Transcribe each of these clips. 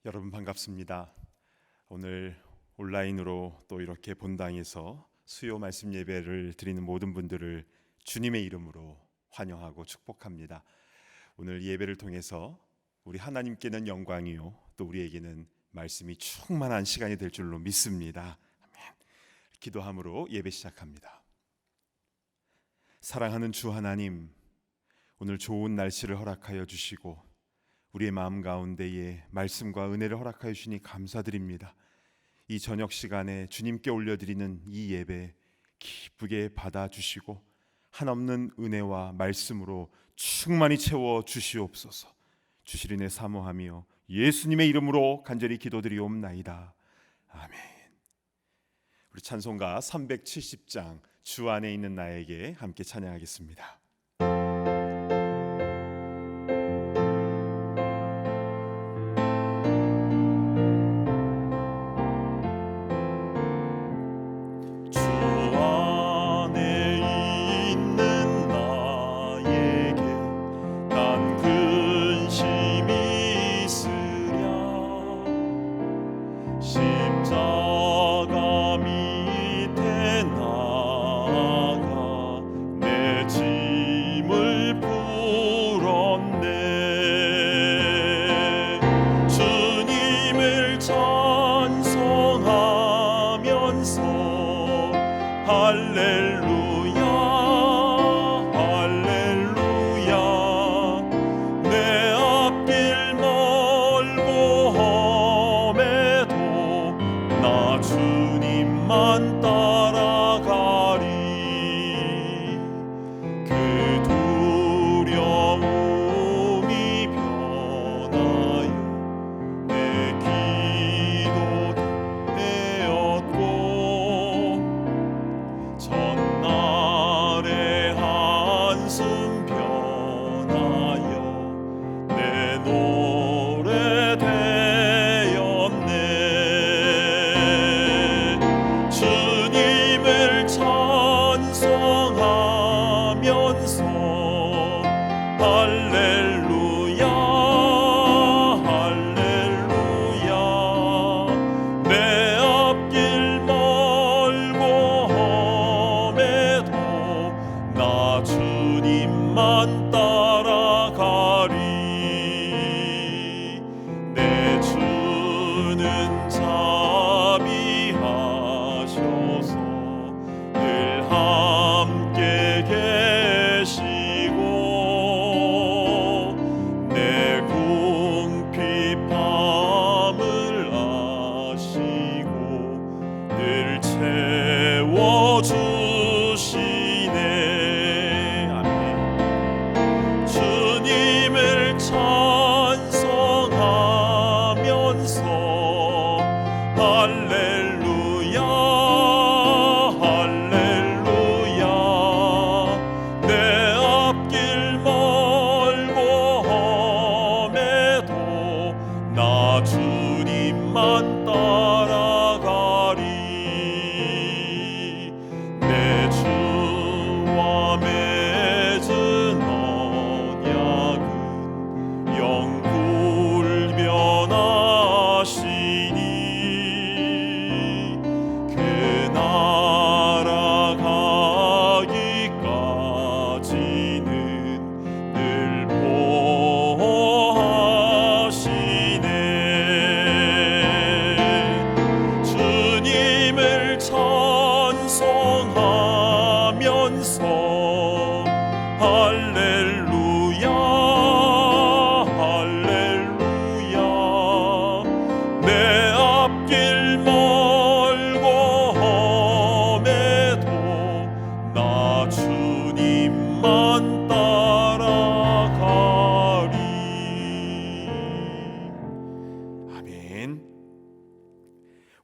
여러분 반갑습니다. 오늘 온라인으로 또 이렇게 본당에서 수요 말씀 예배를 드리는 모든 분들을 주님의 이름으로 환영하고 축복합니다. 오늘 예배를 통해서 우리 하나님께는 영광이요 또 우리에게는 말씀이 충만한 시간이 될 줄로 믿습니다. 아멘. 기도함으로 예배 시작합니다. 사랑하는 주 하나님, 오늘 좋은 날씨를 허락하여 주시고 우리의 마음 가운데에 말씀과 은혜를 허락하여 주시니 감사드립니다. 이 저녁 시간에 주님께 올려드리는 이 예배 기쁘게 받아주시고 한없는 은혜와 말씀으로 충만히 채워 주시옵소서. 주실 은혜 사모하며 예수님의 이름으로 간절히 기도드리옵나이다. 아멘. 우리 찬송가 370장 주 안에 있는 나에게 함께 찬양하겠습니다.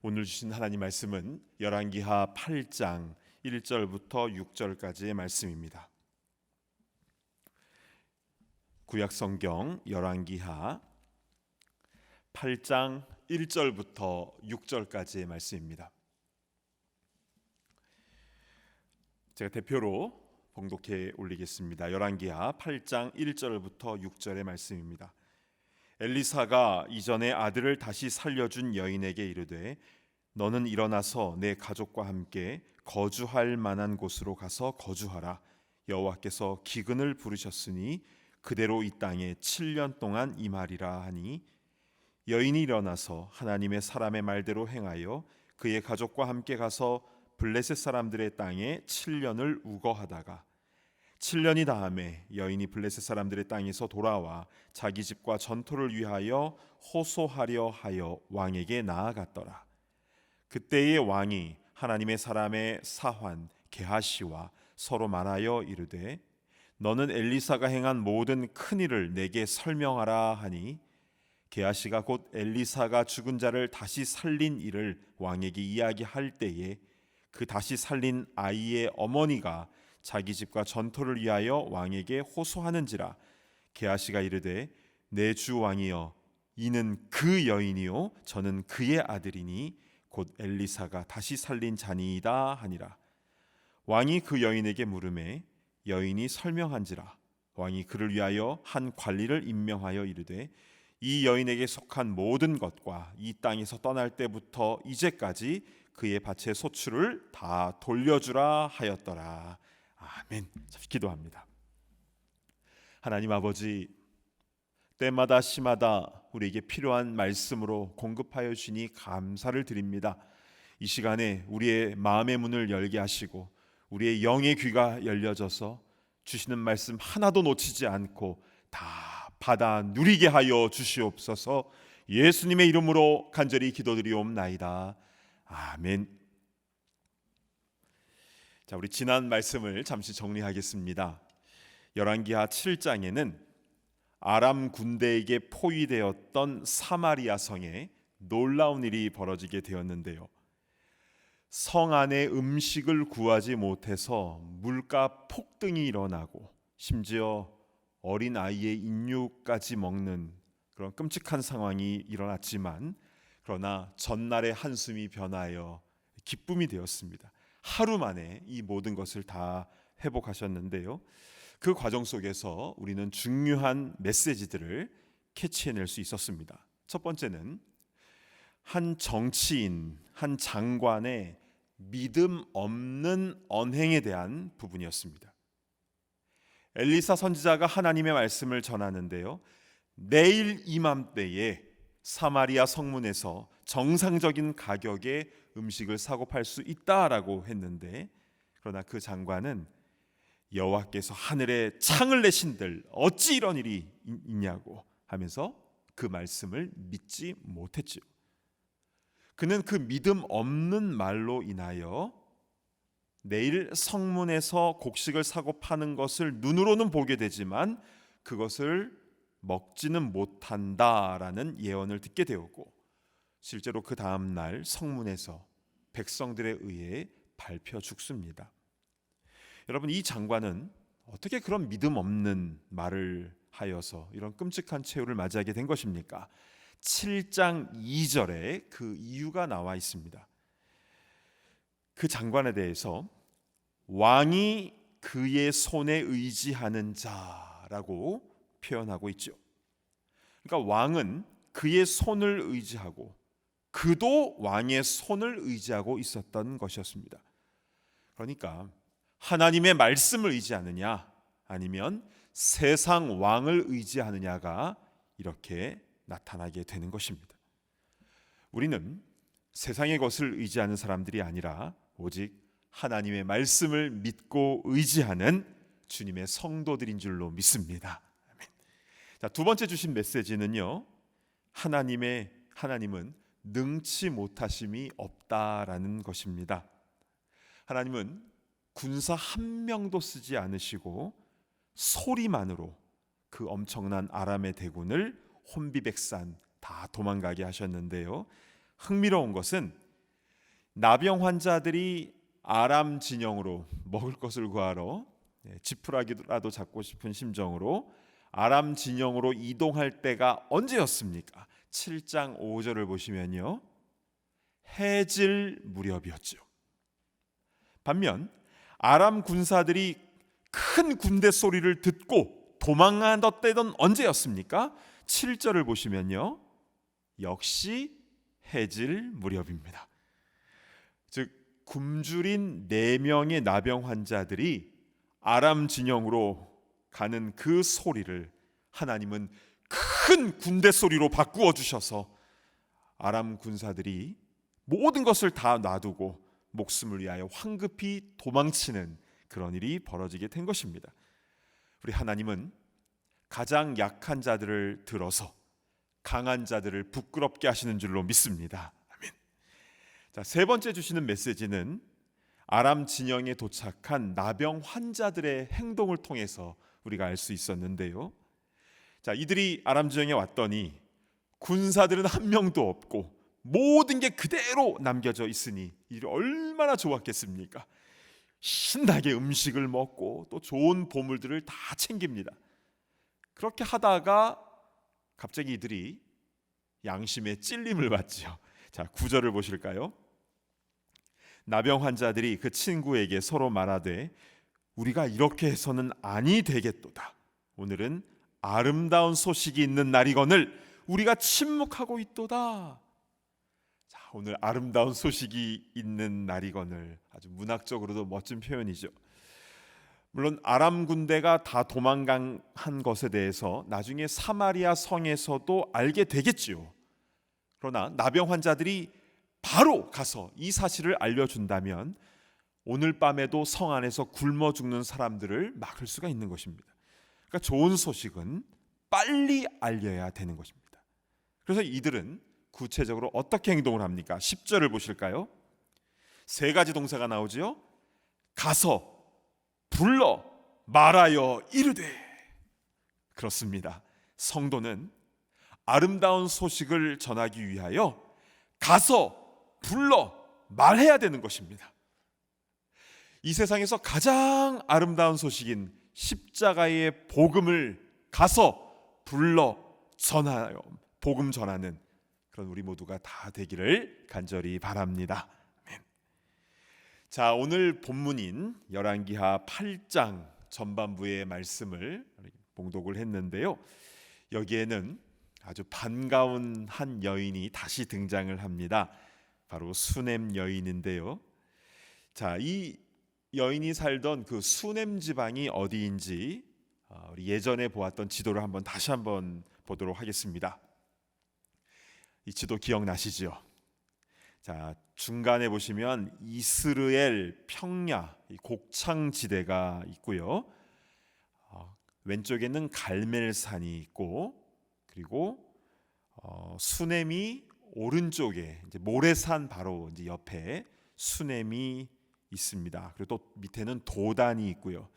오늘 주신 하나님 말씀은 열왕기하 8장 1절부터 6절까지의 말씀입니다. 구약성경 열왕기하 8장 1절부터 6절까지의 말씀입니다. 제가 대표로 봉독해 올리겠습니다. 열왕기하 8장 1절부터 6절의 말씀입니다. 엘리사가 이전에 아들을 다시 살려준 여인에게 이르되 너는 일어나서 내 가족과 함께 거주할 만한 곳으로 가서 거주하라. 여호와께서 기근을 부르셨으니 그대로 이 땅에 7년 동안 임하리라 하니 여인이 일어나서 하나님의 사람의 말대로 행하여 그의 가족과 함께 가서 블레셋 사람들의 땅에 7년을 우거하다가 7년이 다음에 여인이 블레셋 사람들의 땅에서 돌아와 자기 집과 전토를 위하여 호소하려 하여 왕에게 나아갔더라. 그때의 왕이 하나님의 사람의 사환 게하시와 서로 말하여 이르되 너는 엘리사가 행한 모든 큰 일을 내게 설명하라 하니 게하시가 곧 엘리사가 죽은 자를 다시 살린 일을 왕에게 이야기할 때에 그 다시 살린 아이의 어머니가 자기 집과 전토를 위하여 왕에게 호소하는지라. 게하시가 이르되 내 주 왕이여 이는 그 여인이요 저는 그의 아들이니 곧 엘리사가 다시 살린 자니이다 하니라. 왕이 그 여인에게 물으매 여인이 설명한지라. 왕이 그를 위하여 한 관리를 임명하여 이르되 이 여인에게 속한 모든 것과 이 땅에서 떠날 때부터 이제까지 그의 밭의 소출을 다 돌려주라 하였더라. 아멘. 기도합니다. 하나님 아버지, 때마다 시마다 우리에게 필요한 말씀으로 공급하여 주시니 감사를 드립니다. 이 시간에 우리의 마음의 문을 열게 하시고 우리의 영의 귀가 열려져서 주시는 말씀 하나도 놓치지 않고 다 받아 누리게 하여 주시옵소서. 예수님의 이름으로 간절히 기도드리옵나이다. 아멘. 자, 우리 지난 말씀을 잠시 정리하겠습니다. 열왕기하 7장에는 아람 군대에게 포위되었던 사마리아 성에 놀라운 일이 벌어지게 되었는데요. 성 안에 음식을 구하지 못해서 물가 폭등이 일어나고 심지어 어린 아이의 인육까지 먹는 그런 끔찍한 상황이 일어났지만 그러나 전날의 한숨이 변하여 기쁨이 되었습니다. 하루 만에 이 모든 것을 다 회복하셨는데요. 그 과정 속에서 우리는 중요한 메시지들을 캐치해낼 수 있었습니다. 첫 번째는 한 정치인, 한 장관의 믿음 없는 언행에 대한 부분이었습니다. 엘리사 선지자가 하나님의 말씀을 전하는데요. 내일 이맘때에 사마리아 성문에서 정상적인 가격에 음식을 사고 팔 수 있다라고 했는데 그러나 그 장관은 여호와께서 하늘에 창을 내신들 어찌 이런 일이 있냐고 하면서 그 말씀을 믿지 못했지요. 그는 그 믿음 없는 말로 인하여 내일 성문에서 곡식을 사고 파는 것을 눈으로는 보게 되지만 그것을 먹지는 못한다라는 예언을 듣게 되었고 실제로 그 다음 날 성문에서 백성들에 의해 밟혀 죽습니다. 여러분, 이 장관은 어떻게 그런 믿음 없는 말을 하여서 이런 끔찍한 최후를 맞이하게 된 것입니까? 7장 2절에 그 이유가 나와 있습니다. 그 장관에 대해서 왕이 그의 손에 의지하는 자라고 표현하고 있죠. 그러니까 왕은 그의 손을 의지하고 그도 왕의 손을 의지하고 있었던 것이었습니다. 그러니까 하나님의 말씀을 의지하느냐 아니면 세상 왕을 의지하느냐가 이렇게 나타나게 되는 것입니다. 우리는 세상의 것을 의지하는 사람들이 아니라 오직 하나님의 말씀을 믿고 의지하는 주님의 성도들인 줄로 믿습니다. 자, 두 번째 주신 메시지는요. 하나님은 능치 못하심이 없다라는 것입니다. 하나님은 군사 한 명도 쓰지 않으시고 소리만으로 그 엄청난 아람의 대군을 혼비백산 다 도망가게 하셨는데요. 흥미로운 것은 나병 환자들이 아람 진영으로 먹을 것을 구하러 지푸라기라도 잡고 싶은 심정으로 아람 진영으로 이동할 때가 언제였습니까? 7장 5절을 보시면요. 해질 무렵이었죠. 반면 아람 군사들이 큰 군대 소리를 듣고 도망간 때던 언제였습니까? 7절을 보시면요, 역시 해질 무렵입니다. 즉 굶주린 4명의 나병 환자들이 아람 진영으로 가는 그 소리를 하나님은 큰 군대 소리로 바꾸어 주셔서 아람 군사들이 모든 것을 다 놔두고 목숨을 위하여 황급히 도망치는 그런 일이 벌어지게 된 것입니다. 우리 하나님은 가장 약한 자들을 들어서 강한 자들을 부끄럽게 하시는 줄로 믿습니다. 아멘. 자, 세 번째 주시는 메시지는 아람 진영에 도착한 나병 환자들의 행동을 통해서 우리가 알 수 있었는데요. 자, 이들이 아람 진영에 왔더니 군사들은 한 명도 없고 모든 게 그대로 남겨져 있으니 이들이 얼마나 좋았겠습니까? 신나게 음식을 먹고 또 좋은 보물들을 다 챙깁니다. 그렇게 하다가 갑자기 이들이 양심의 찔림을 받지요. 자, 9절을 보실까요? 나병 환자들이 그 친구에게 서로 말하되 우리가 이렇게 해서는 아니 되겠도다. 오늘은 아름다운 소식이 있는 날이거늘 우리가 침묵하고 있도다. 자, 오늘 아름다운 소식이 있는 날이거늘, 아주 문학적으로도 멋진 표현이죠. 물론 아람 군대가 다 도망간 것에 대해서 나중에 사마리아 성에서도 알게 되겠지요. 그러나 나병 환자들이 바로 가서 이 사실을 알려준다면 오늘 밤에도 성 안에서 굶어 죽는 사람들을 막을 수가 있는 것입니다. 그러니까 좋은 소식은 빨리 알려야 되는 것입니다. 그래서 이들은 구체적으로 어떻게 행동을 합니까? 10절을 보실까요? 세 가지 동사가 나오지요. 가서, 불러, 말하여 이르되. 그렇습니다. 성도는 아름다운 소식을 전하기 위하여 가서, 불러, 말해야 되는 것입니다. 이 세상에서 가장 아름다운 소식인 십자가의 복음을 가서 불러 전하여 복음 전하는 그런 우리 모두가 다 되기를 간절히 바랍니다. 아멘. 자, 오늘 본문인 열왕기하 8장 전반부의 말씀을 봉독을 했는데요. 여기에는 아주 반가운 한 여인이 다시 등장을 합니다. 바로 수넴 여인인데요. 자, 이 여인이 살던 그 수넴 지방이 어디인지 우리 예전에 보았던 지도를 다시 한번 보도록 하겠습니다. 이 지도 기억나시죠? 자, 중간에 보시면 이스르엘 평야 곡창 지대가 있고요. 왼쪽에는 갈멜산이 있고, 그리고 수넴이 오른쪽에 이제 모래산 바로 이제 옆에 수넴이 있습니다. 그리고 또 밑에는 도단이 있고요.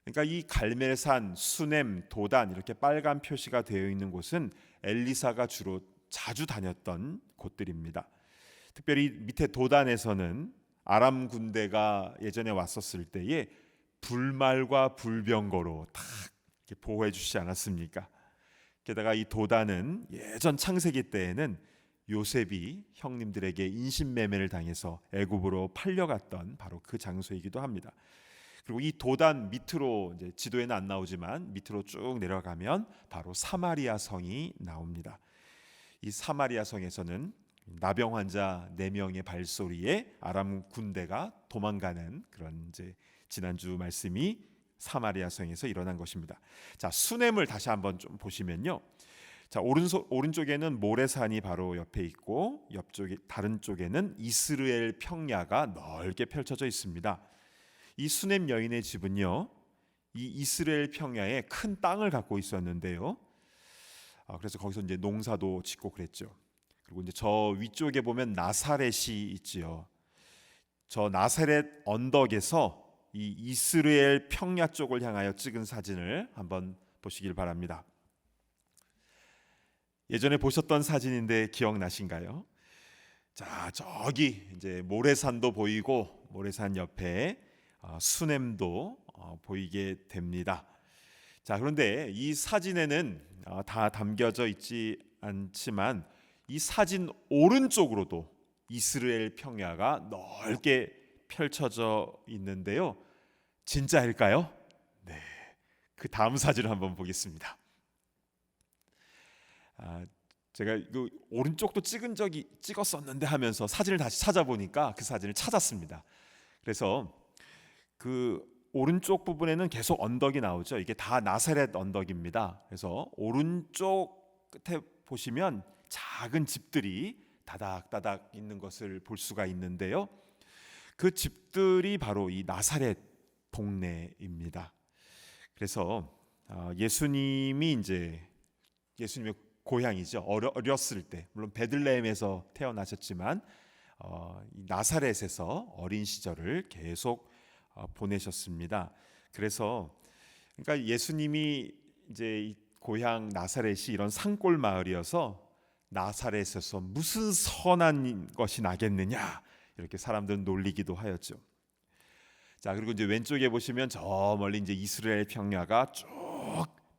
그러니까 이 갈멜산, 수넴, 도단 이렇게 빨간 표시가 되어 있는 곳은 엘리사가 주로 자주 다녔던 곳들입니다. 특별히 밑에 도단에서는 아람 군대가 예전에 왔었을 때에 불말과 불병거로 다 이렇게 보호해 주시지 않았습니까? 게다가 이 도단은 예전 창세기 때에는 요셉이 형님들에게 인신매매를 당해서 애굽으로 팔려갔던 바로 그 장소이기도 합니다. 그리고 이 도단 밑으로, 이제 지도에는 안 나오지만 밑으로 쭉 내려가면 바로 사마리아 성이 나옵니다. 이 사마리아 성에서는 나병 환자 4명의 발소리에 아람 군대가 도망가는 그런 이제 지난주 말씀이 사마리아 성에서 일어난 것입니다. 자, 수넴을 다시 한번 좀 보시면요. 자, 오른쪽에는 모래산이 바로 옆에 있고 옆쪽에 다른 쪽에는 이스라엘 평야가 넓게 펼쳐져 있습니다. 이 수넴 여인의 집은요, 이 이스라엘 평야에 큰 땅을 갖고 있었는데요. 그래서 거기서 이제 농사도 짓고 그랬죠. 그리고 이제 저 위쪽에 보면 나사렛이 있지요. 저 나사렛 언덕에서 이 이스라엘 평야 쪽을 향하여 찍은 사진을 한번 보시길 바랍니다. 예전에 보셨던 사진인데 기억나신가요? 자, 저기 이제 모래산도 보이고 모래산 옆에 수넴도 보이게 됩니다. 자, 그런데 이 사진에는 다 담겨져 있지 않지만 이 사진 오른쪽으로도 이스라엘 평야가 넓게 펼쳐져 있는데요. 진짜일까요? 네, 그 다음 사진을 한번 보겠습니다. 제가 그 오른쪽도 찍었었는데 하면서 사진을 다시 찾아보니까 그 사진을 찾았습니다. 그래서 그 오른쪽 부분에는 계속 언덕이 나오죠. 이게 다 나사렛 언덕입니다. 그래서 오른쪽 끝에 보시면 작은 집들이 다닥다닥 있는 것을 볼 수가 있는데요. 그 집들이 바로 이 나사렛 동네입니다. 그래서 예수님의 고향이죠. 어렸을 때 물론 베들레헴에서 태어나셨지만 이 나사렛에서 어린 시절을 계속 보내셨습니다. 그래서 그러니까 예수님이 이제 이 고향 나사렛이 이런 산골 마을이어서 나사렛에서 무슨 선한 것이 나겠느냐 이렇게 사람들은 놀리기도 하였죠. 자, 그리고 이제 왼쪽에 보시면 저 멀리 이제 이스라엘 평야가 쭉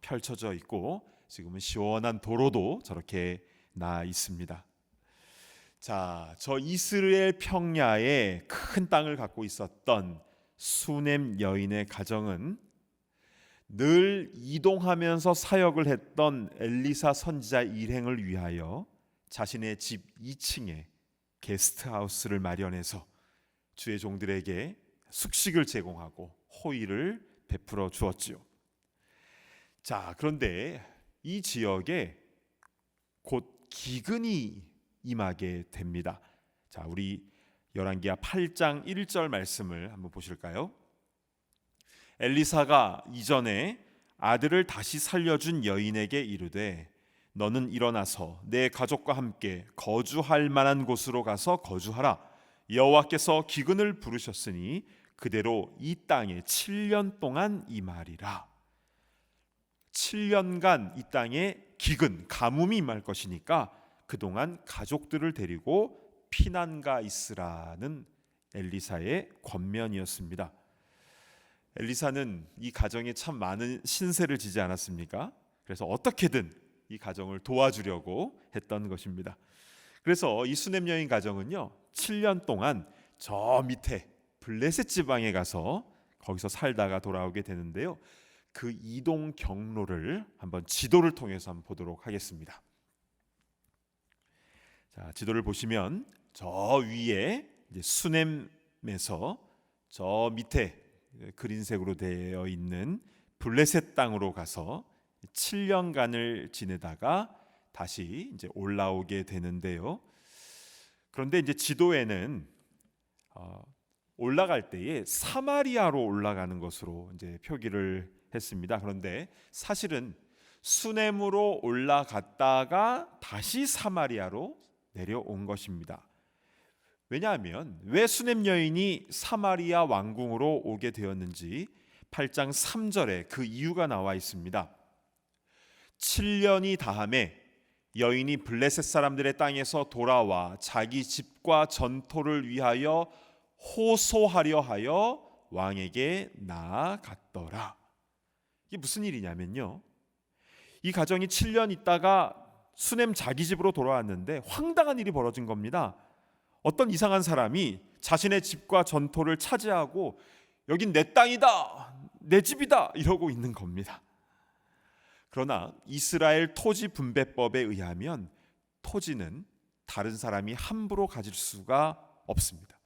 펼쳐져 있고 지금은 시원한 도로도 저렇게 나 있습니다. 자, 저 이스라엘 평야에 큰 땅을 갖고 있었던 수넴 여인의 가정은 늘 이동하면서 사역을 했던 엘리사 선지자 일행을 위하여 자신의 집 2층에 게스트하우스를 마련해서 주의 종들에게 숙식을 제공하고 호의를 베풀어 주었지요. 자, 그런데 이 지역에 곧 기근이 임하게 됩니다. 자, 우리 열왕기하 8장 1절 말씀을 한번 보실까요? 엘리사가 이전에 아들을 다시 살려준 여인에게 이르되 너는 일어나서 내 가족과 함께 거주할 만한 곳으로 가서 거주하라. 여호와께서 기근을 부르셨으니 그대로 이 땅에 7년 동안 임하리라. 7년간 이 땅에 기근, 가뭄이 임할 것이니까 그동안 가족들을 데리고 피난가 있으라는 엘리사의 권면이었습니다. 엘리사는 이 가정에 참 많은 신세를 지지 않았습니까? 그래서 어떻게든 이 가정을 도와주려고 했던 것입니다. 그래서 이 수넴 여인 가정은요 7년 동안 저 밑에 블레셋 지방에 가서 거기서 살다가 돌아오게 되는데요. 그 이동 경로를 한번 지도를 통해서 한번 보도록 하겠습니다. 자, 지도를 보시면 저 위에 이제 수넴에서 저 밑에 그린색으로 되어 있는 블레셋 땅으로 가서 7년간을 지내다가 다시 이제 올라오게 되는데요. 그런데 이제 지도에는 올라갈 때에 사마리아로 올라가는 것으로 이제 표기를 했습니다. 그런데 사실은 수넴으로 올라갔다가 다시 사마리아로 내려온 것입니다. 왜냐하면 왜 수넴 여인이 사마리아 왕궁으로 오게 되었는지 8장 3절에 그 이유가 나와 있습니다. 7년이 다함에 여인이 블레셋 사람들의 땅에서 돌아와 자기 집과 전토를 위하여 호소하려 하여 왕에게 나아갔더라. 이게 무슨 일이냐면요, 이 가정이 7년 있다가 수넴 자기 집으로 돌아왔는데 황당한 일이 벌어진 겁니다. 어떤 이상한 사람이 자신의 집과 전토를 차지하고 여긴 내 땅이다, 내 집이다 이러고 있는 겁니다. 그러나 이스라엘 토지 분배법에 의하면 토지는 다른 사람이 함부로 가질 수가 없습니다.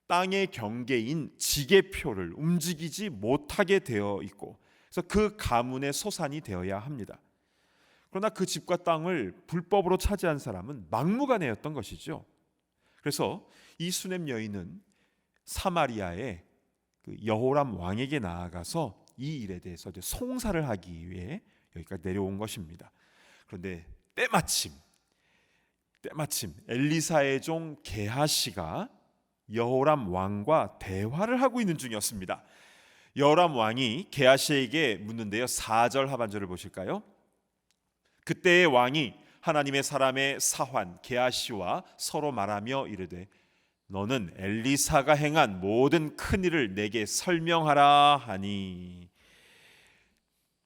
땅의 경계인 지계표를 움직이지 못하게 되어 있고, 그래서 그 가문의 소산이 되어야 합니다. 그러나 그 집과 땅을 불법으로 차지한 사람은 막무가내였던 것이죠. 그래서 이 수넴 여인은 사마리아의 그 여호람 왕에게 나아가서 이 일에 대해서 이제 송사를 하기 위해 여기까지 내려온 것입니다. 그런데 때마침 엘리사의 종 게하시가 여호람 왕과 대화를 하고 있는 중이었습니다. 여호람 왕이 게하시에게 묻는데요, 4절 하반절을 보실까요? 그때의 왕이 하나님의 사람의 사환 게하시와 서로 말하며 이르되 너는 엘리사가 행한 모든 큰 일을 내게 설명하라 하니,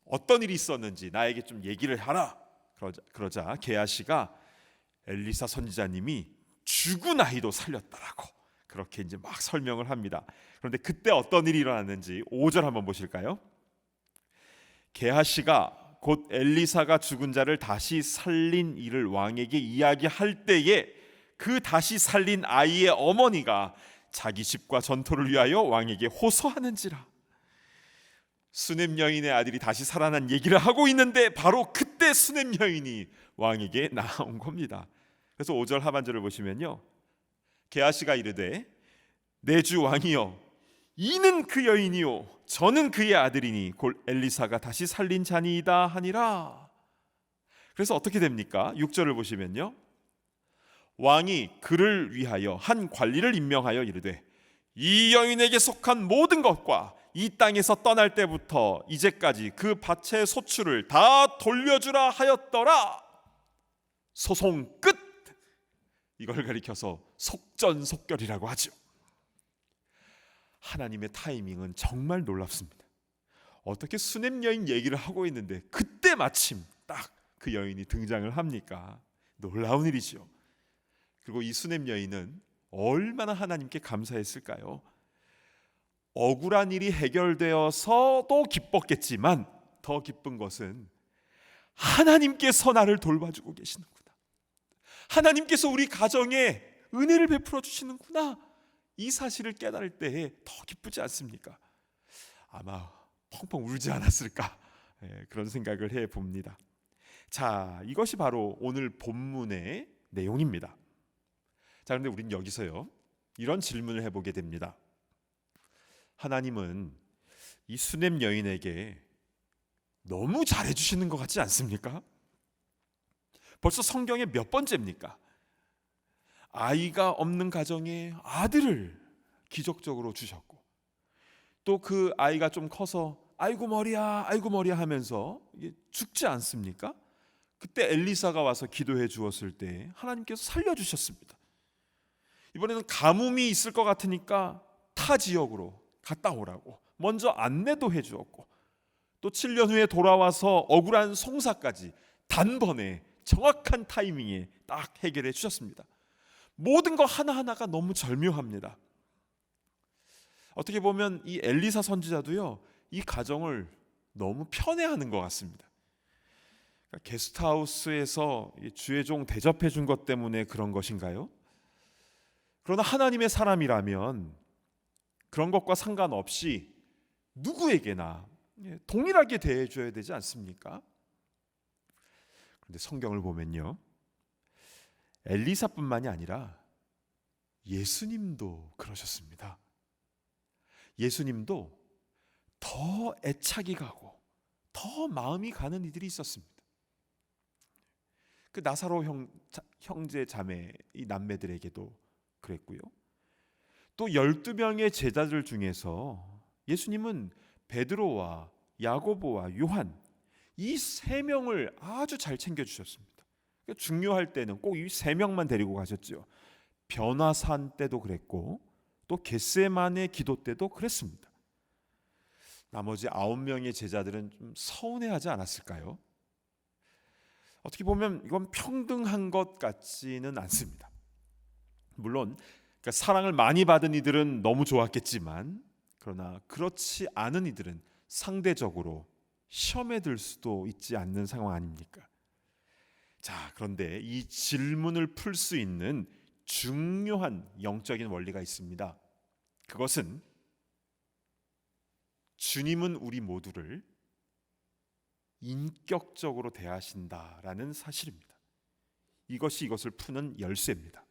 어떤 일이 있었는지 나에게 좀 얘기를 하라. 그러자 게하시가 엘리사 선지자님이 죽은 아이도 살렸다라고 그렇게 이제 막 설명을 합니다. 그런데 그때 어떤 일이 일어났는지 5절 한번 보실까요? 게하시가 곧 엘리사가 죽은 자를 다시 살린 일을 왕에게 이야기할 때에 그 다시 살린 아이의 어머니가 자기 집과 전토를 위하여 왕에게 호소하는지라. 수넴 여인의 아들이 다시 살아난 얘기를 하고 있는데 바로 그때 수넴 여인이 왕에게 나온 겁니다. 그래서 5절 하반절을 보시면요, 게하시가 이르되 내 주 왕이여, 이는 그 여인이요 저는 그의 아들이니 곧 엘리사가 다시 살린 자니이다 하니라. 그래서 어떻게 됩니까? 6절을 보시면요, 왕이 그를 위하여 한 관리를 임명하여 이르되 이 여인에게 속한 모든 것과 이 땅에서 떠날 때부터 이제까지 그 밭의 소출을 다 돌려주라 하였더라. 소송 끝. 이걸 가리켜서 속전속결이라고 하죠. 하나님의 타이밍은 정말 놀랍습니다. 어떻게 수넴 여인 얘기를 하고 있는데 그때 마침 딱 그 여인이 등장을 합니까? 놀라운 일이죠. 그리고 이 수넴 여인은 얼마나 하나님께 감사했을까요? 억울한 일이 해결되어서도 기뻤겠지만 더 기쁜 것은 하나님께서 나를 돌봐주고 계시는구나, 하나님께서 우리 가정에 은혜를 베풀어 주시는구나, 이 사실을 깨달을 때에 더 기쁘지 않습니까? 아마 펑펑 울지 않았을까, 그런 생각을 해봅니다. 자, 이것이 바로 오늘 본문의 내용입니다. 자, 그런데 우리는 여기서요, 이런 질문을 해보게 됩니다. 하나님은 이 수넴 여인에게 너무 잘해주시는 것 같지 않습니까? 벌써 성경에 몇 번째입니까? 아이가 없는 가정에 아들을 기적적으로 주셨고, 또 그 아이가 좀 커서 아이고 머리야 아이고 머리야 하면서 죽지 않습니까? 그때 엘리사가 와서 기도해 주었을 때 하나님께서 살려주셨습니다. 이번에는 가뭄이 있을 것 같으니까 타 지역으로 갔다 오라고 먼저 안내도 해 주었고, 또 7년 후에 돌아와서 억울한 송사까지 단번에 정확한 타이밍에 딱 해결해 주셨습니다. 모든 거 하나하나가 너무 절묘합니다. 어떻게 보면 이 엘리사 선지자도요, 이 가정을 너무 편애하는 것 같습니다. 그러니까 게스트하우스에서 주의 종 대접해 준 것 때문에 그런 것인가요? 그러나 하나님의 사람이라면 그런 것과 상관없이 누구에게나 동일하게 대해줘야 되지 않습니까? 그런데 성경을 보면요, 엘리사뿐만이 아니라 예수님도 그러셨습니다. 예수님도 더 애착이 가고 더 마음이 가는 이들이 있었습니다. 그 나사로 형제 자매 이 남매들에게도 그랬고요. 또 12명의 제자들 중에서 예수님은 베드로와 야고보와 요한 이 세 명을 아주 잘 챙겨주셨습니다. 중요할 때는 꼭 이 세 명만 데리고 가셨죠. 변화산 때도 그랬고 또 겟세마네 기도 때도 그랬습니다. 나머지 9명의 제자들은 좀 서운해하지 않았을까요? 어떻게 보면 이건 평등한 것 같지는 않습니다. 물론 그러니까 사랑을 많이 받은 이들은 너무 좋았겠지만, 그러나 그렇지 않은 이들은 상대적으로 시험에 들 수도 있지 않는 상황 아닙니까? 자, 그런데 이 질문을 풀 수 있는 중요한 영적인 원리가 있습니다. 그것은 주님은 우리 모두를 인격적으로 대하신다라는 사실입니다. 이것이 이것을 푸는 열쇠입니다.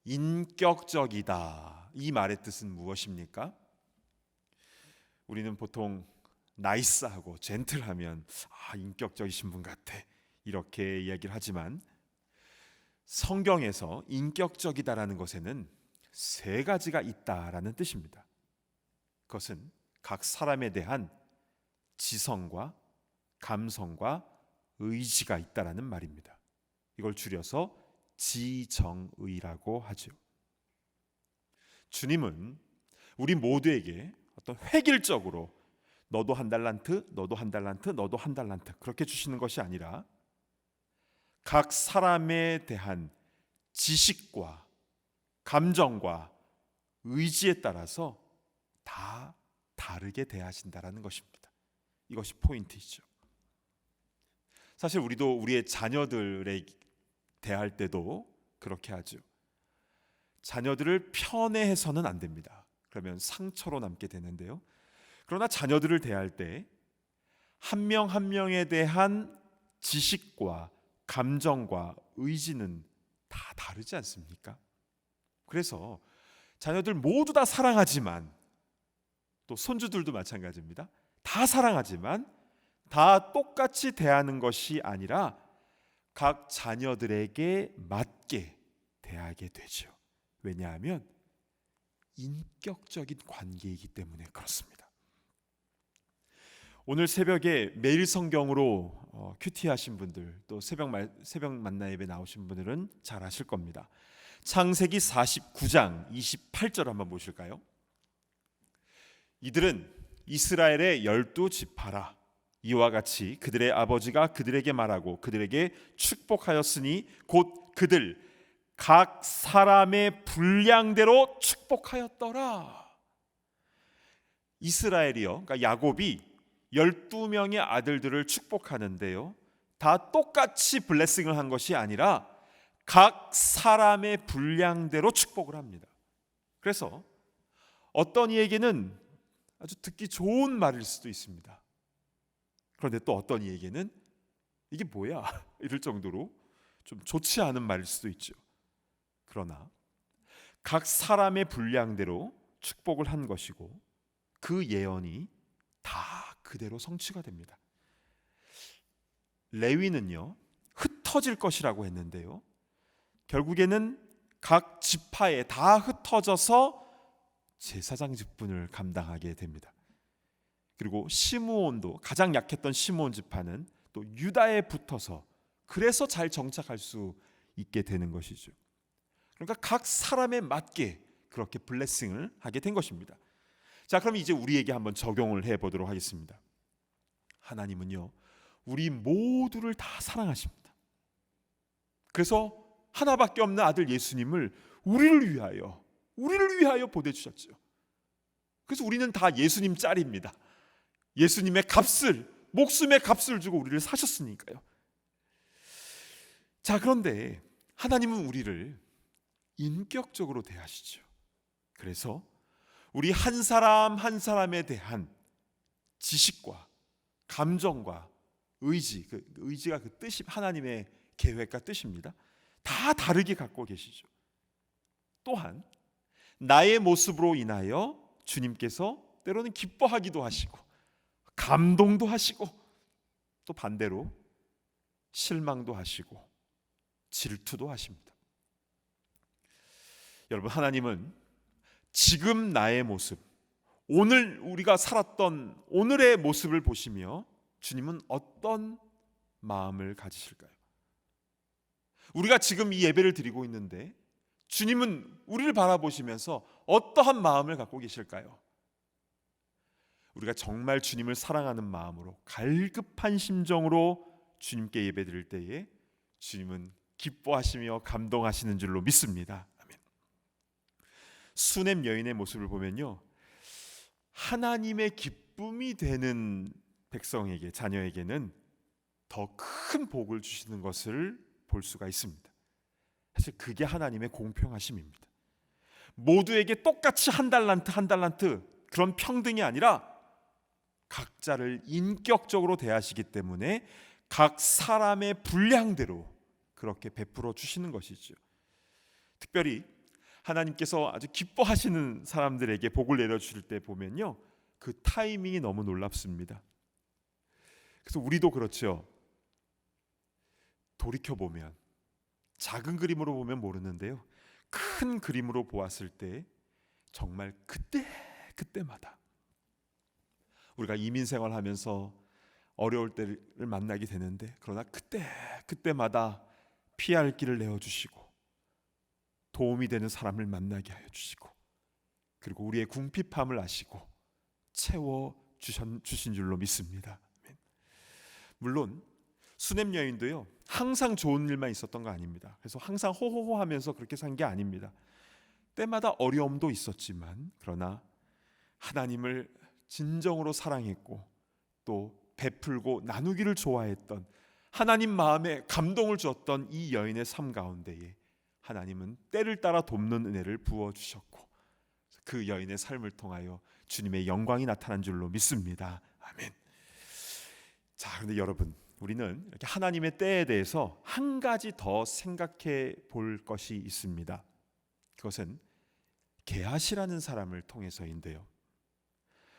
인격적이다, 이 말의 뜻은 무엇입니까? 우리는 보통 나이스하고 젠틀하면 인격적이신 분 같아, 이렇게 이야기를 하지만 성경에서 인격적이다라는 것에는 세 가지가 있다라는 뜻입니다. 그것은 각 사람에 대한 지성과 감성과 의지가 있다라는 말입니다. 이걸 줄여서 지정의라고 하죠. 주님은 우리 모두에게 어떤 획일적으로 너도 한 달란트, 너도 한 달란트, 너도 한 달란트 그렇게 주시는 것이 아니라 각 사람에 대한 지식과 감정과 의지에 따라서 다 다르게 대하신다라는 것입니다. 이것이 포인트이죠. 사실 우리도 우리의 자녀들에 대할 때도 그렇게 하죠. 자녀들을 편애해서는 안 됩니다. 그러면 상처로 남게 되는데요. 그러나 자녀들을 대할 때 한 명 한 명에 대한 지식과 감정과 의지는 다 다르지 않습니까? 그래서 자녀들 모두 다 사랑하지만, 또 손주들도 마찬가지입니다. 다 사랑하지만 다 똑같이 대하는 것이 아니라 각 자녀들에게 맞게 대하게 되죠. 왜냐하면 인격적인 관계이기 때문에 그렇습니다. 오늘 새벽에 매일 성경으로 큐티하신 분들, 또 새벽 만나 예배 나오신 분들은 잘 아실 겁니다. 창세기 49장 28절 한번 보실까요? 이들은 이스라엘의 12지파라. 이와 같이 그들의 아버지가 그들에게 말하고 그들에게 축복하였으니 곧 그들 각 사람의 분량대로 축복하였더라. 이스라엘이요, 그러니까 야곱이 12명의 아들들을 축복하는데요, 다 똑같이 블레싱을 한 것이 아니라 각 사람의 분량대로 축복을 합니다. 그래서 어떤 이에게는 아주 듣기 좋은 말일 수도 있습니다. 그런데 또 어떤 이에게는 이게 뭐야 이럴 정도로 좀 좋지 않은 말일 수도 있죠. 그러나 각 사람의 분량대로 축복을 한 것이고 그 예언이 다 그대로 성취가 됩니다. 레위는요, 흩어질 것이라고 했는데요, 결국에는 각 지파에 다 흩어져서 제사장 직분을 감당하게 됩니다. 그리고 시므온도, 가장 약했던 시므온 지파는 또 유다에 붙어서 그래서 잘 정착할 수 있게 되는 것이죠. 그러니까 각 사람에 맞게 그렇게 블레싱을 하게 된 것입니다. 자, 그럼 이제 우리에게 한번 적용을 해보도록 하겠습니다. 하나님은요, 우리 모두를 다 사랑하십니다. 그래서 하나밖에 없는 아들 예수님을 우리를 위하여 보내주셨죠. 그래서 우리는 다 예수님 짤입니다. 예수님의 값을, 목숨의 값을 주고 우리를 사셨으니까요. 자, 그런데 하나님은 우리를 인격적으로 대하시죠. 그래서 우리 한 사람 한 사람에 대한 지식과 감정과 의지, 그 의지가 그 뜻이 하나님의 계획과 뜻입니다. 다 다르게 갖고 계시죠. 또한 나의 모습으로 인하여 주님께서 때로는 기뻐하기도 하시고 감동도 하시고 또 반대로 실망도 하시고 질투도 하십니다. 여러분, 하나님은 지금 나의 모습, 오늘 우리가 살았던 오늘의 모습을 보시며 주님은 어떤 마음을 가지실까요? 우리가 지금 이 예배를 드리고 있는데 주님은 우리를 바라보시면서 어떠한 마음을 갖고 계실까요? 우리가 정말 주님을 사랑하는 마음으로 갈급한 심정으로 주님께 예배 드릴 때에 주님은 기뻐하시며 감동하시는 줄로 믿습니다. 아멘. 수넴 여인의 모습을 보면요, 하나님의 기쁨이 되는 백성에게, 자녀에게는 더 큰 복을 주시는 것을 볼 수가 있습니다. 사실 그게 하나님의 공평하심입니다. 모두에게 똑같이 한 달란트 그런 평등이 아니라 각자를 인격적으로 대하시기 때문에 각 사람의 분량대로 그렇게 베풀어 주시는 것이죠. 특별히 하나님께서 아주 기뻐하시는 사람들에게 복을 내려주실 때 보면요, 그 타이밍이 너무 놀랍습니다. 그래서 우리도 그렇죠. 돌이켜보면, 작은 그림으로 보면 모르는데요, 큰 그림으로 보았을 때 정말 그때마다 우리가 이민생활 하면서 어려울 때를 만나게 되는데, 그러나 그때마다 피할 길을 내어주시고 도움이 되는 사람을 만나게 하여 주시고, 그리고 우리의 궁핍함을 아시고 채워주신 줄로 믿습니다. 물론 수넴 여인도요, 항상 좋은 일만 있었던 거 아닙니다. 그래서 항상 호호호 하면서 그렇게 산 게 아닙니다. 때마다 어려움도 있었지만, 그러나 하나님을 진정으로 사랑했고 또 베풀고 나누기를 좋아했던, 하나님 마음에 감동을 주었던 이 여인의 삶 가운데에 하나님은 때를 따라 돕는 은혜를 부어주셨고, 그 여인의 삶을 통하여 주님의 영광이 나타난 줄로 믿습니다. 아멘. 자, 그런데 여러분, 우리는 이렇게 하나님의 때에 대해서 한 가지 더 생각해 볼 것이 있습니다. 그것은 게하시라는 사람을 통해서인데요.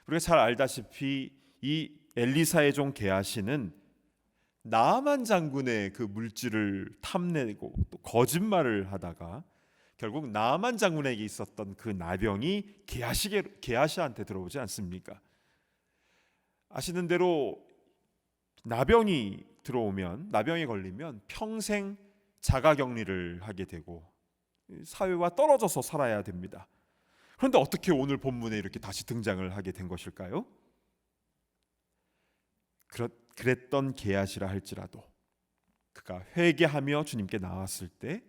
우리가 잘 알다시피 이 엘리사의 종 게하시는 나아만 장군의 그 물질을 탐내고 또 거짓말을 하다가 결국 나아만 장군에게 있었던 그 나병이 게하시한테 들어오지 않습니까? 아시는 대로 나병이 들어오면, 나병에 걸리면 평생 자가격리를 하게 되고 사회와 떨어져서 살아야 됩니다. 그런데 어떻게 오늘 본문에 이렇게 다시 등장을 하게 된 것일까요? 그랬던 게하시라 할지라도 그가 회개하며 주님께 나왔을 때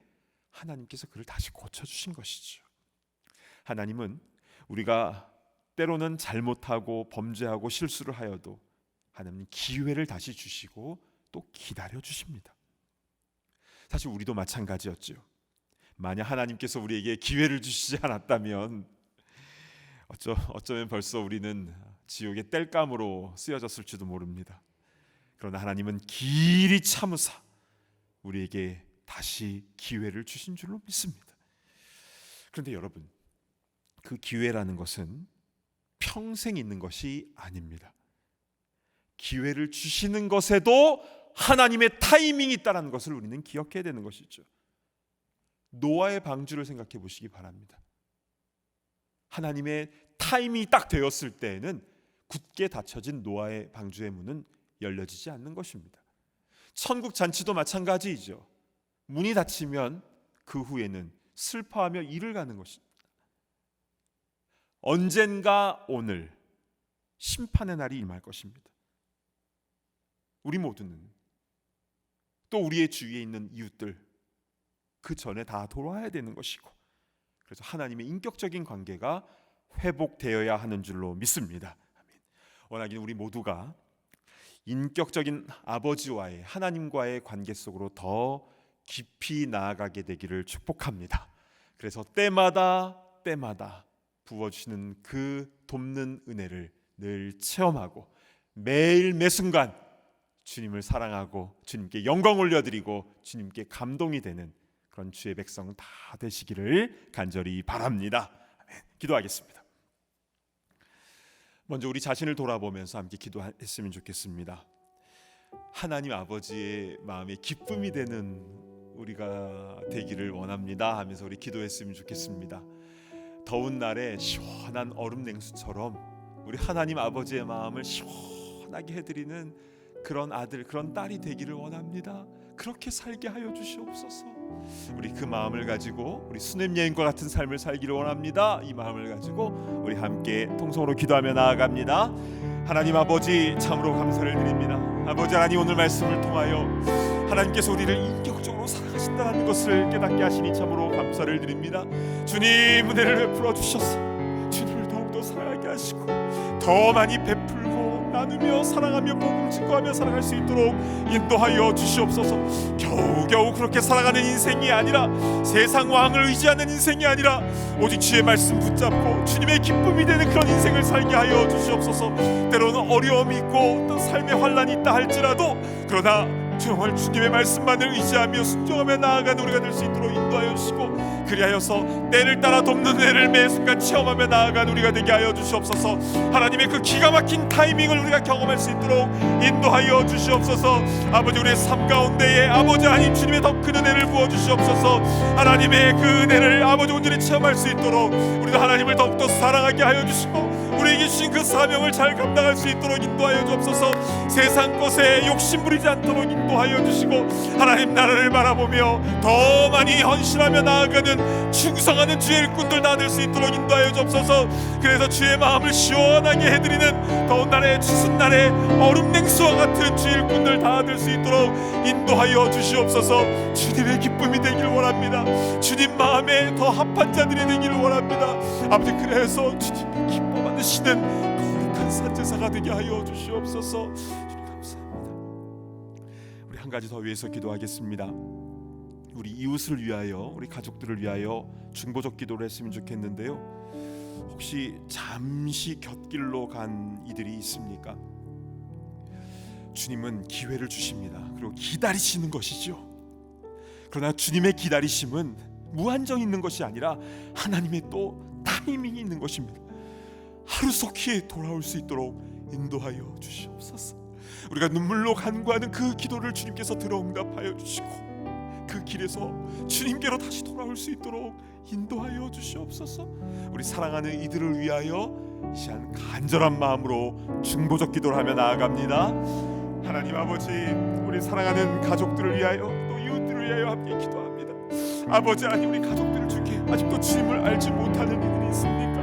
하나님께서 그를 다시 고쳐주신 것이죠. 하나님은 우리가 때로는 잘못하고 범죄하고 실수를 하여도 하나님 기회를 다시 주시고 또 기다려 주십니다. 사실 우리도 마찬가지였죠. 만약 하나님께서 우리에게 기회를 주시지 않았다면 어쩌면 벌써 우리는 지옥의 땔감으로 쓰여졌을지도 모릅니다. 그러나 하나님은 길이 참으사 우리에게 다시 기회를 주신 줄로 믿습니다. 그런데 여러분, 그 기회라는 것은 평생 있는 것이 아닙니다. 기회를 주시는 것에도 하나님의 타이밍이 있다는 것을 우리는 기억해야 되는 것이죠. 노아의 방주를 생각해 보시기 바랍니다. 하나님의 타이밍이 딱 되었을 때에는 굳게 닫혀진 노아의 방주의 문은 열려지지 않는 것입니다. 천국 잔치도 마찬가지이죠. 문이 닫히면 그 후에는 슬퍼하며 이를 가는 것입니다. 언젠가 오늘 심판의 날이 임할 것입니다. 우리 모두는 또 우리의 주위에 있는 이웃들 그 전에 다 돌아와야 되는 것이고, 그래서 하나님의 인격적인 관계가 회복되어야 하는 줄로 믿습니다. 원하기는 우리 모두가 인격적인 아버지와의, 하나님과의 관계 속으로 더 깊이 나아가게 되기를 축복합니다. 그래서 때마다 부어주시는 그 돕는 은혜를 늘 체험하고 매일 매순간 주님을 사랑하고 주님께 영광 올려드리고 주님께 감동이 되는 그런 주의 백성 다 되시기를 간절히 바랍니다. 아멘. 기도하겠습니다. 먼저 우리 자신을 돌아보면서 함께 기도했으면 좋겠습니다. 하나님 아버지의 마음에 기쁨이 되는 우리가 되기를 원합니다 하면서 우리 기도했으면 좋겠습니다. 더운 날에 시원한 얼음 냉수처럼 우리 하나님 아버지의 마음을 시원하게 해드리는 그런 아들, 그런 딸이 되기를 원합니다. 그렇게 살게 하여 주시옵소서. 우리 그 마음을 가지고 우리 수냄 여인과 같은 삶을 살기를 원합니다. 이 마음을 가지고 우리 함께 통성으로 기도하며 나아갑니다. 하나님 아버지, 참으로 감사를 드립니다. 아버지 하나님, 오늘 말씀을 통하여 하나님께서 우리를 인격적으로 사랑하신다는 것을 깨닫게 하시니 참으로 감사를 드립니다. 주님, 은혜를 베풀어 주셔서 주님을 더욱더 사랑하게 하시고 더 많이 베풀고 나누며 사랑하며 복음 증거하며 살아갈 수 있도록 인도하여 주시옵소서. 겨우겨우 그렇게 살아가는 인생이 아니라, 세상 왕을 의지하는 인생이 아니라 오직 주의 말씀 붙잡고 주님의 기쁨이 되는 그런 인생을 살게 하여 주시옵소서. 때로는 어려움이 있고 또 삶의 환란이 있다 할지라도, 그러나 정말 주님의 말씀만을 의지하며 순종하며 나아가는 우리가 될 수 있도록 인도하여 주시고, 그리하여서 때를 따라 돕는 은혜를 매 순간 체험하며 나아가는 우리가 되게 하여 주시옵소서. 하나님의 그 기가 막힌 타이밍을 우리가 경험할 수 있도록 인도하여 주시옵소서. 아버지, 우리의 삶 가운데에 아버지 하나님 주님의 더 큰 은혜를 부어주시옵소서. 하나님의 그 은혜를 아버지 온전히 체험할 수 있도록 우리도 하나님을 더욱더 사랑하게 하여 주시고 우리에게 주신 그 사명을 잘 감당할 수 있도록 인도하여 주옵소서. 세상 것에 욕심 부리지 않도록 인도하여 주시고, 하나님 나라를 바라보며 더 많이 헌신하며 나아가는 충성하는 주의 일꾼들 다 될 수 있도록 인도하여 주옵소서. 그래서 주의 마음을 시원하게 해드리는 더운 날에 추운 날에 얼음 냉수와 같은 주의 일꾼들 다 될 수 있도록 인도하여 주시옵소서. 주님의 기쁨이 되기를 원합니다. 주님 마음에 더 합한 자들이 되기를 원합니다. 아버지, 그래서 주님의 기뻐 받으시는 거룩한 산제사가 되게 하여 주시옵소서. 가지 더 위해서 기도하겠습니다. 우리 이웃을 위하여, 우리 가족들을 위하여 중보적 기도를 했으면 좋겠는데요. 혹시 잠시 곁길로 간 이들이 있습니까? 주님은 기회를 주십니다. 그리고 기다리시는 것이죠. 그러나 주님의 기다리심은 무한정 있는 것이 아니라 하나님의 또 타이밍이 있는 것입니다. 하루속히 돌아올 수 있도록 인도하여 주시옵소서. 우리가 눈물로 간구하는 그 기도를 주님께서 들어응답하여 주시고 그 길에서 주님께로 다시 돌아올 수 있도록 인도하여 주시옵소서. 우리 사랑하는 이들을 위하여 시한 간절한 마음으로 중보적 기도를 하며 나아갑니다. 하나님 아버지, 우리 사랑하는 가족들을 위하여 또 이웃들을 위하여 함께 기도합니다. 아버지, 아니 우리 가족들 중에 아직도 주님을 알지 못하는 이들이 있습니까?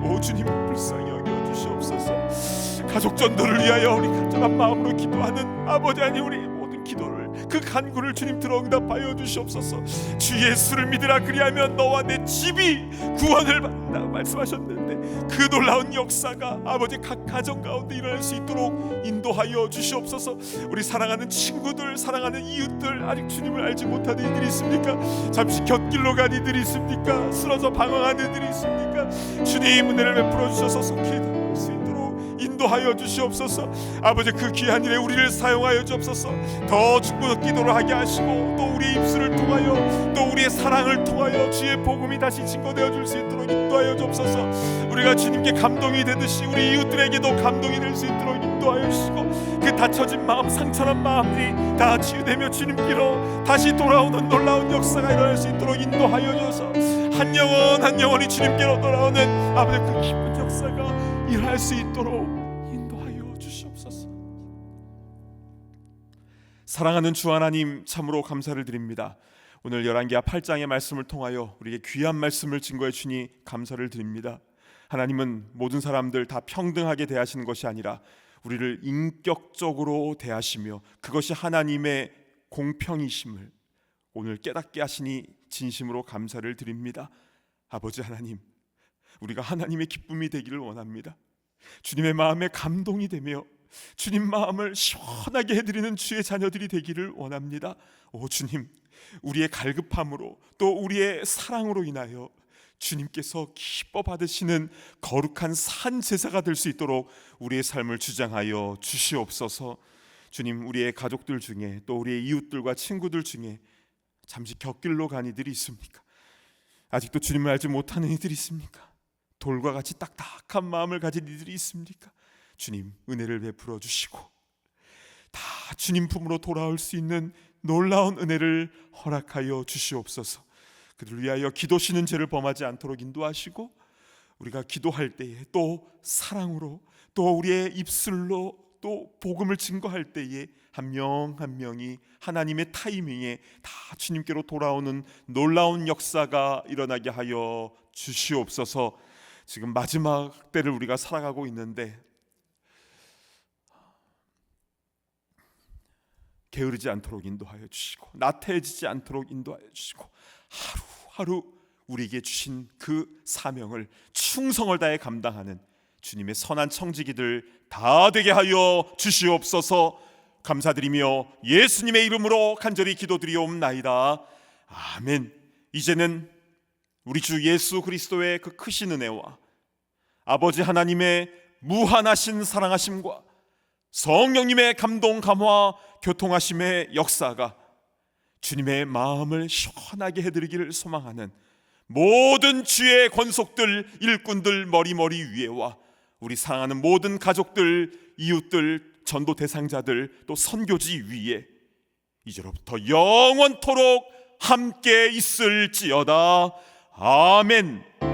오 주님, 불쌍히 여겨 주시옵소서. 가족 전도를 위하여 우리 간절한 마음으로 기도하는 아버지, 아니 우리 모든 기도를, 그 간구를 주님 들어 응답하여 주시옵소서. 주 예수를 믿으라, 그리하면 너와 내 집이 구원을 받는다 말씀하셨는데 그 놀라운 역사가 아버지 각 가정 가운데 일어날 수 있도록 인도하여 주시옵소서. 우리 사랑하는 친구들, 사랑하는 이웃들, 아직 주님을 알지 못하는 이들이 있습니까? 잠시 곁길로 간 이들이 있습니까? 쓰러져 방황하는 이들이 있습니까? 주님 은혜를 베풀어 주셔서 속히 돌아올 수 있도록 인도하여 주시옵소서. 아버지, 그 귀한 일에 우리를 사용하여 주옵소서. 더 중보적 기도를 하게 하시고 또 우리의 입술을 통하여 또 우리의 사랑을 통하여 주의 복음이 다시 증거되어 줄 수 있도록 인도하여 주옵소서. 우리가 주님께 감동이 되듯이 우리 이웃들에게도 감동이 될 수 있도록 인도하여 주시고 그 닫혀진 마음, 상처난 마음들이 다 치유되며 주님께로 다시 돌아오는 놀라운 역사가 일어날 수 있도록 인도하여 주셔서 한 영혼 한 영혼이 주님께로 돌아오는 아버지 그 기쁜 역사가 일어날 수 있도록 인도하여 주시옵소서. 사랑하는 주 하나님, 참으로 감사를 드립니다. 오늘 열왕기하 8장의 말씀을 통하여 우리에게 귀한 말씀을 증거해 주니 감사를 드립니다. 하나님은 모든 사람들 다 평등하게 대하시는 것이 아니라 우리를 인격적으로 대하시며 그것이 하나님의 공평이심을 오늘 깨닫게 하시니 진심으로 감사를 드립니다. 아버지 하나님, 우리가 하나님의 기쁨이 되기를 원합니다. 주님의 마음에 감동이 되며 주님 마음을 시원하게 해드리는 주의 자녀들이 되기를 원합니다. 오 주님, 우리의 갈급함으로 또 우리의 사랑으로 인하여 주님께서 기뻐 받으시는 거룩한 산 제사가 될 수 있도록 우리의 삶을 주장하여 주시옵소서. 주님, 우리의 가족들 중에 또 우리의 이웃들과 친구들 중에 잠시 곁길로 간 이들이 있습니까? 아직도 주님을 알지 못하는 이들이 있습니까? 돌과 같이 딱딱한 마음을 가진 이들이 있습니까? 주님, 은혜를 베풀어 주시고 다 주님 품으로 돌아올 수 있는 놀라운 은혜를 허락하여 주시옵소서. 그들을 위하여 기도시는 죄를 범하지 않도록 인도하시고 우리가 기도할 때에 또 사랑으로 또 우리의 입술로 또 복음을 증거할 때에 한 명 한 명이 하나님의 타이밍에 다 주님께로 돌아오는 놀라운 역사가 일어나게 하여 주시옵소서. 지금 마지막 때를 우리가 살아가고 있는데 게으르지 않도록 인도하여 주시고 나태해지지 않도록 인도하여 주시고 하루하루 우리에게 주신 그 사명을 충성을 다해 감당하는 주님의 선한 청지기들 다 되게 하여 주시옵소서. 감사드리며 예수님의 이름으로 간절히 기도드리옵나이다. 아멘. 이제는 우리 주 예수 그리스도의 그 크신 은혜와 아버지 하나님의 무한하신 사랑하심과 성령님의 감동 감화 교통하심의 역사가 주님의 마음을 시원하게 해드리기를 소망하는 모든 주의 권속들, 일꾼들 머리머리 위에와 우리 사랑하는 모든 가족들, 이웃들, 전도 대상자들 또 선교지 위에 이제로부터 영원토록 함께 있을지어다. 아멘.